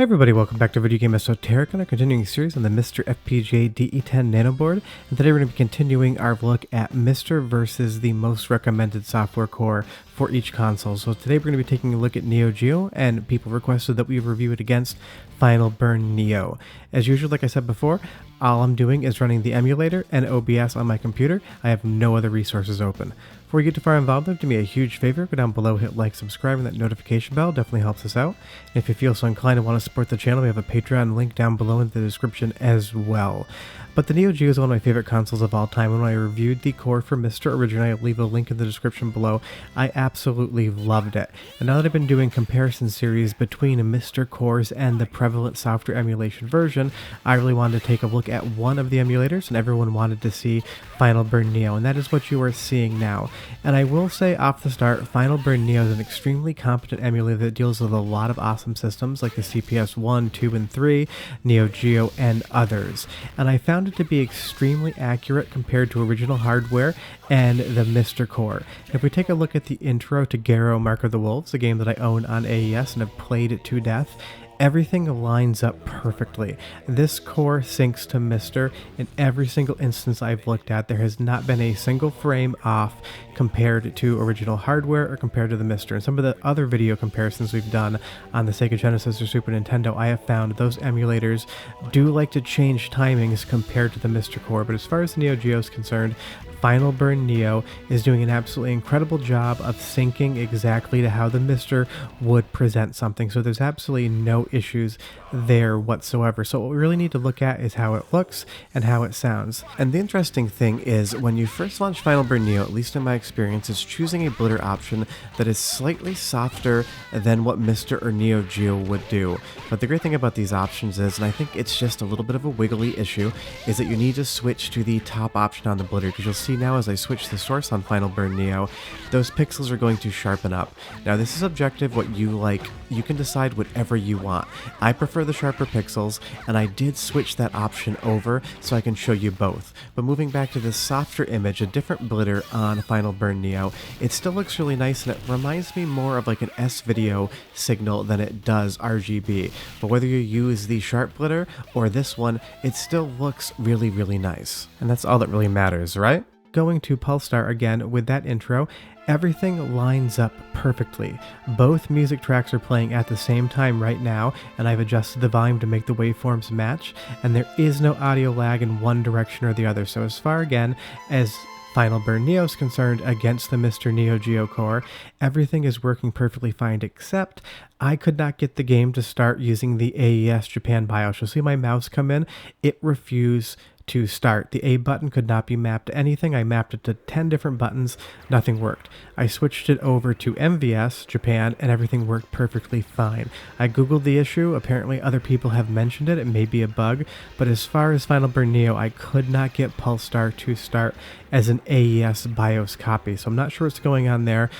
Hi everybody, welcome back to Video Game Esoteric on our continuing series on the MiSTer FPGA DE-10 Nano board. And today we're going to be continuing our look at MiSTer versus the most recommended software core for each console. So today we're going to be taking a look at Neo Geo, and people requested that we review it against Final Burn Neo. As usual, like I said before, all I'm doing is running the emulator and OBS on my computer. I have no other resources open. Before you get too far involved, though, do me a huge favor, go down below, hit like, subscribe, and that notification bell definitely helps us out. And if you feel so inclined and want to support the channel, we have a Patreon link down below in the description as well. But the Neo Geo is one of my favorite consoles of all time. When I reviewed the core for MiSTer originally, I'll leave a link in the description below. I absolutely loved it. And now that I've been doing comparison series between MiSTer cores and the prevalent software emulation version, I really wanted to take a look at one of the emulators, and everyone wanted to see Final Burn Neo, and that is what you are seeing now. And I will say off the start, Final Burn Neo is an extremely competent emulator that deals with a lot of awesome systems like the CPS 1, 2, and 3, Neo Geo, and others. And I found it to be extremely accurate compared to original hardware and the MiSTer core. If we take a look at the intro to Garo Mark of the Wolves, a game that I own on AES and have played it to death, everything lines up perfectly. This core syncs to MiSTer in every single instance I've looked at. There has not been a single frame off compared to original hardware or compared to the MiSTer. And some of the other video comparisons we've done on the Sega Genesis or Super Nintendo, I have found those emulators do like to change timings compared to the MiSTer core. But as far as the Neo Geo is concerned, Final Burn Neo is doing an absolutely incredible job of syncing exactly to how the MiSTer would present something. So there's absolutely no issues there whatsoever. So what we really need to look at is how it looks and how it sounds. And the interesting thing is, when you first launch Final Burn Neo, at least in my experience, is choosing a blitter option that is slightly softer than what MiSTer or Neo Geo would do. But the great thing about these options is, and I think it's just a little bit of a wiggly issue, is that you need to switch to the top option on the blitter, because you'll see now as I switch the source on Final Burn Neo, those pixels are going to sharpen up. Now this is objective, what you like. You can decide whatever you want. I prefer the sharper pixels, and I did switch that option over so I can show you both. But moving back to this softer image, a different blitter on Final Burn Neo, it still looks really nice, and it reminds me more of like an S-video signal than it does RGB. But whether you use the sharp blitter or this one, it still looks really, really nice. And that's all that really matters, right? Going to Pulsar again with that intro, everything lines up perfectly. Both music tracks are playing at the same time right now, and I've adjusted the volume to make the waveforms match, and there is no audio lag in one direction or the other. So as far again as Final Burn Neo is concerned against the MiSTer Neo Geo core, everything is working perfectly fine, except I could not get the game to start using the AES Japan BIOS. You'll see my mouse come in, it refused to start. The A button could not be mapped to anything. I mapped it to 10 different buttons, nothing worked. I switched it over to MVS Japan and everything worked perfectly fine. I googled the issue, apparently other people have mentioned it, it may be a bug, but as far as Final Burn Neo, I could not get Pulsar to start as an AES BIOS copy, so I'm not sure what's going on there.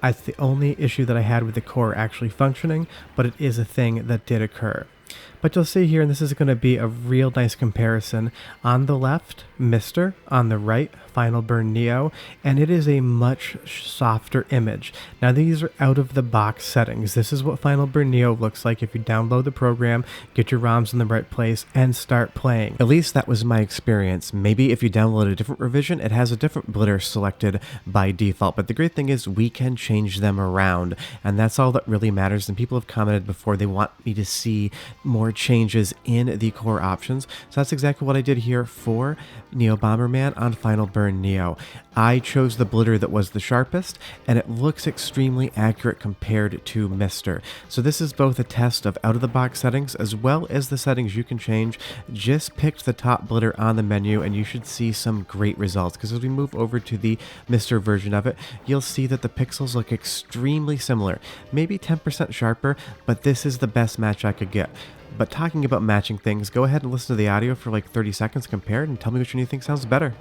That's the only issue that I had with the core actually functioning, but it is a thing that did occur. But you'll see here, and this is going to be a real nice comparison, on the left, MiSTer, on the right, Final Burn Neo, and it is a much softer image. Now these are out of the box settings. This is what Final Burn Neo looks like if you download the program, get your ROMs in the right place, and start playing. At least that was my experience. Maybe if you download a different revision, it has a different blitter selected by default, but the great thing is we can change them around, and that's all that really matters. And people have commented before they want me to see more changes in the core options, so that's exactly what I did here for Neo Bomberman on Final Burn Neo. I chose the blitter that was the sharpest, and it looks extremely accurate compared to MiSTer. So this is both a test of out-of-the-box settings as well as the settings you can change. Just picked the top blitter on the menu, and you should see some great results, because as we move over to the MiSTer version of it, you'll see that the pixels look extremely similar, maybe 10% sharper, but this is the best match I could get. But talking about matching things, go ahead and listen to the audio for like 30 seconds compared and tell me which one you think sounds better.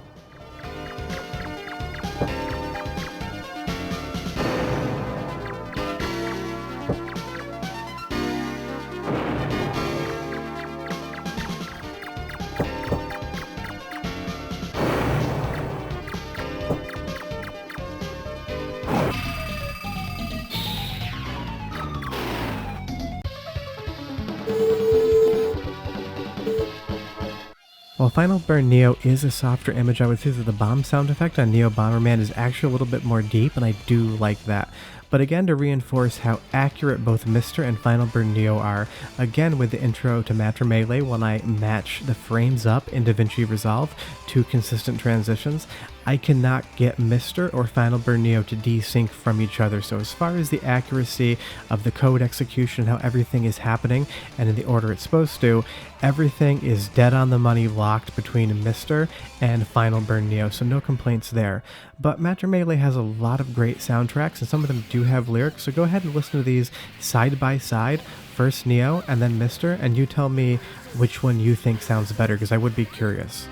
While Final Burn Neo is a softer image, I would say that the bomb sound effect on Neo Bomberman is actually a little bit more deep, and I do like that. But again, to reinforce how accurate both MiSTer and Final Burn Neo are, again with the intro to Matter Melee, when I match the frames up in DaVinci Resolve to consistent transitions, I cannot get MiSTer or Final Burn Neo to desync from each other. So as far as the accuracy of the code execution, how everything is happening and in the order it's supposed to, everything is dead on the money locked between MiSTer and Final Burn Neo, so no complaints there. But Matter Melee has a lot of great soundtracks, and some of them do have lyrics, so go ahead and listen to these side by side, first Neo and then MiSTer, and you tell me which one you think sounds better, because I would be curious.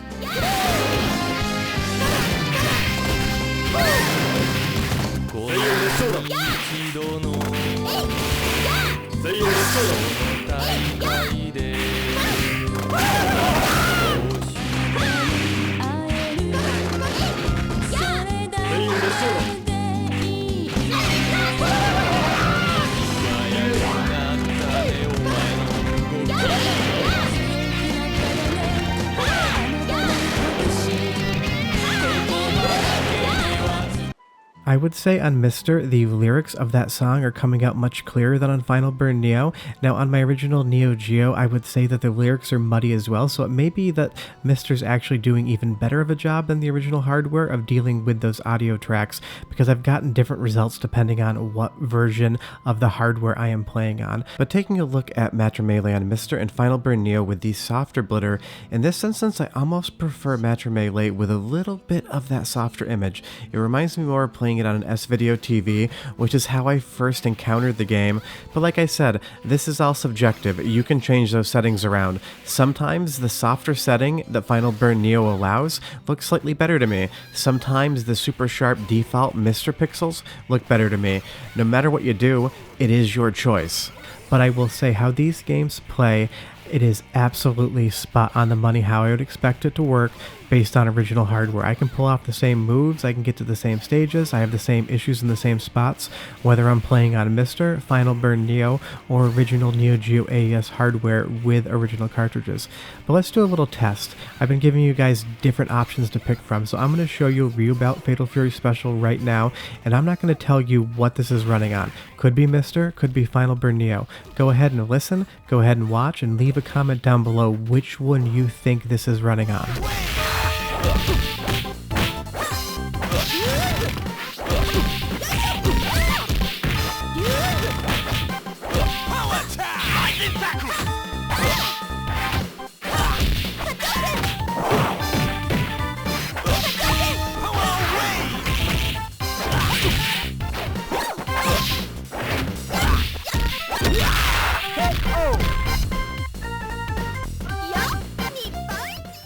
I would say on MiSTer, the lyrics of that song are coming out much clearer than on Final Burn Neo. Now on my original Neo Geo, I would say that the lyrics are muddy as well, so it may be that MiSTer's actually doing even better of a job than the original hardware of dealing with those audio tracks, because I've gotten different results depending on what version of the hardware I am playing on. But taking a look at Matter Melee on MiSTer and Final Burn Neo with the softer blitter, in this instance I almost prefer Matter Melee with a little bit of that softer image. It reminds me more of playing it on an S-Video TV, which is how I first encountered the game. But like I said, this is all subjective. You can change those settings around. Sometimes the softer setting that Final Burn Neo allows looks slightly better to me. Sometimes the super sharp default MiSTer pixels look better to me. No matter what you do, it is your choice. But I will say how these games play, it is absolutely spot on the money how I would expect it to work based on original hardware. I can pull off the same moves, I can get to the same stages, I have the same issues in the same spots, whether I'm playing on MiSTer, Final Burn Neo, or original Neo Geo AES hardware with original cartridges. But let's do a little test. I've been giving you guys different options to pick from, so I'm going to show you a Real-Bout Fatal Fury Special right now, and I'm not going to tell you what this is running on. Could be MiSTer, could be Final Burn Neo. Go ahead and listen, go ahead and watch, and leave a comment down below which one you think this is running on.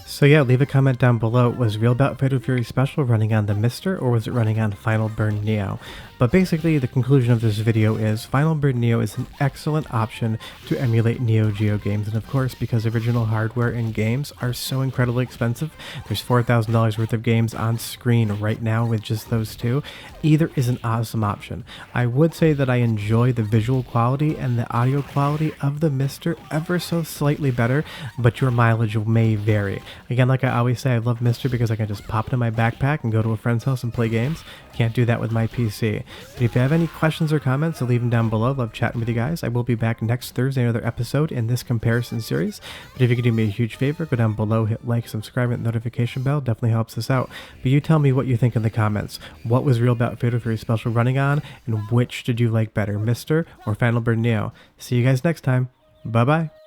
So yeah, leave a comment down below. Was Real-Bout Fatal Fury Special running on the MiSTer, or was it running on Final Burn Neo? But basically, the conclusion of this video is Final Burn Neo is an excellent option to emulate Neo Geo games, and of course, because original hardware and games are so incredibly expensive, there's $4,000 worth of games on screen right now with just those two. Either is an awesome option. I would say that I enjoy the visual quality and the audio quality of the MiSTer ever so slightly better, but your mileage may vary. Again, like I always say, I love MiSTer because I can just pop it in my backpack and go to a friend's house and play games. Can't do that with my PC. But if you have any questions or comments, leave them down below. Love chatting with you guys. I will be back next Thursday, another episode in this comparison series. But if you could do me a huge favor, go down below, hit like, subscribe, and the notification bell. Definitely helps us out. But you tell me what you think in the comments. What was Real-Bout Fatal Fury Special running on, and which did you like better, MiSTer or Final Burn Neo? See you guys next time. Bye-bye.